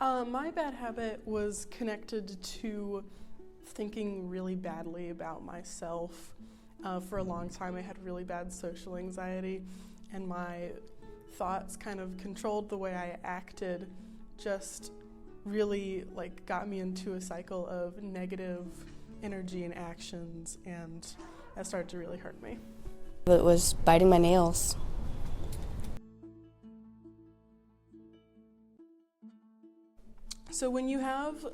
My bad habit was connected to thinking really badly about myself. For a long time, I had really bad social anxiety, and my thoughts kind of controlled the way I acted, just really got me into a cycle of negative energy and actions, and that started to really hurt me. It was biting my nails. So when you have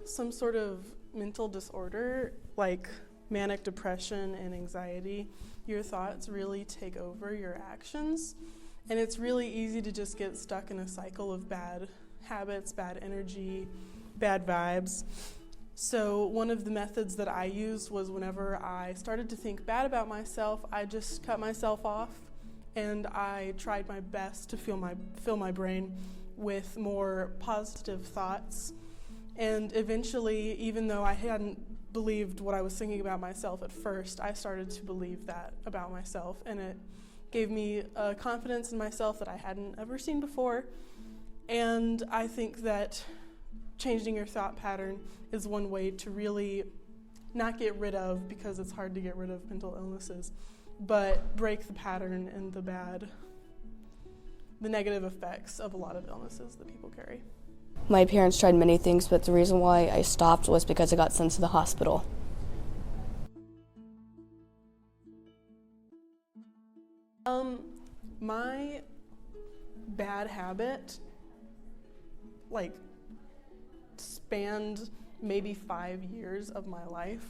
some sort of mental disorder, like manic depression and anxiety, your thoughts really take over your actions, and it's really easy to just get stuck in a cycle of bad habits, bad energy, bad vibes. So one of the methods that I used was whenever I started to think bad about myself, I just cut myself off, and I tried my best to fill my brain with more positive thoughts. And eventually, even though I hadn't believed what I was thinking about myself at first, I started to believe that about myself, and it gave me a confidence in myself that I hadn't ever seen before. And I think that changing your thought pattern is one way to really not get rid of, because it's hard to get rid of mental illnesses, but break the pattern and the negative effects of a lot of illnesses that people carry. My parents tried many things, but the reason why I stopped was because I got sent to the hospital. My bad habit, spanned maybe 5 years of my life.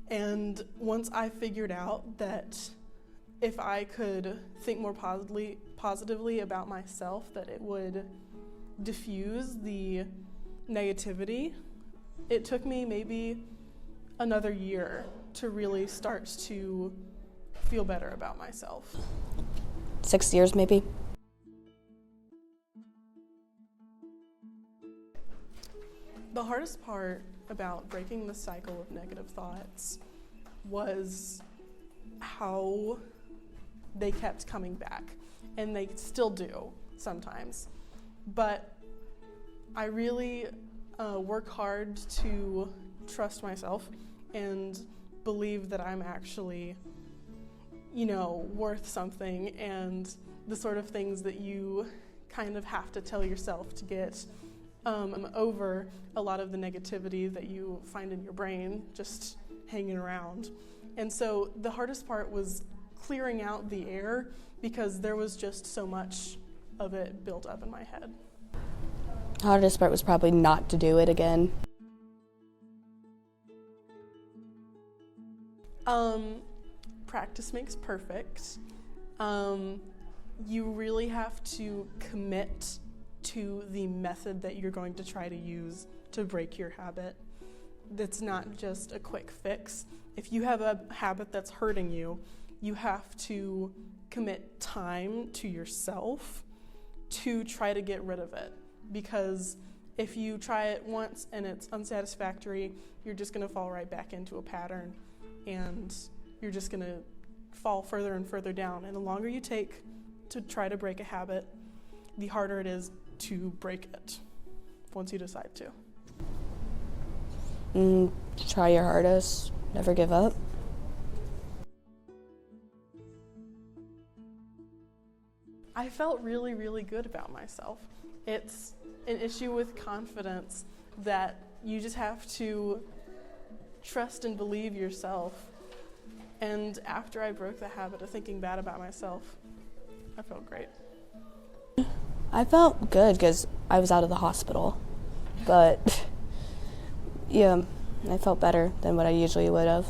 And once I figured out that if I could think more positively about myself, that it would diffuse the negativity, it took me maybe another year to really start to feel better about myself. 6 years maybe. The hardest part about breaking the cycle of negative thoughts was how they kept coming back, and they still do sometimes. But I really work hard to trust myself and believe that I'm actually, worth something, and the sort of things that you kind of have to tell yourself to get over a lot of the negativity that you find in your brain just hanging around. And so the hardest part was clearing out the air, because there was just so much of it built up in my head. The hardest part was probably not to do it again. Practice makes perfect. You really have to commit to the method that you're going to try to use to break your habit. That's not just a quick fix. If you have a habit that's hurting you, you have to commit time to yourself to try to get rid of it. Because if you try it once and it's unsatisfactory, you're just going to fall right back into a pattern, and you're just going to fall further and further down. And the longer you take to try to break a habit, the harder it is to break it once you decide to. Try your hardest, never give up. I felt really, really good about myself. It's an issue with confidence that you just have to trust and believe yourself. And after I broke the habit of thinking bad about myself, I felt great. I felt good because I was out of the hospital, but yeah, I felt better than what I usually would have.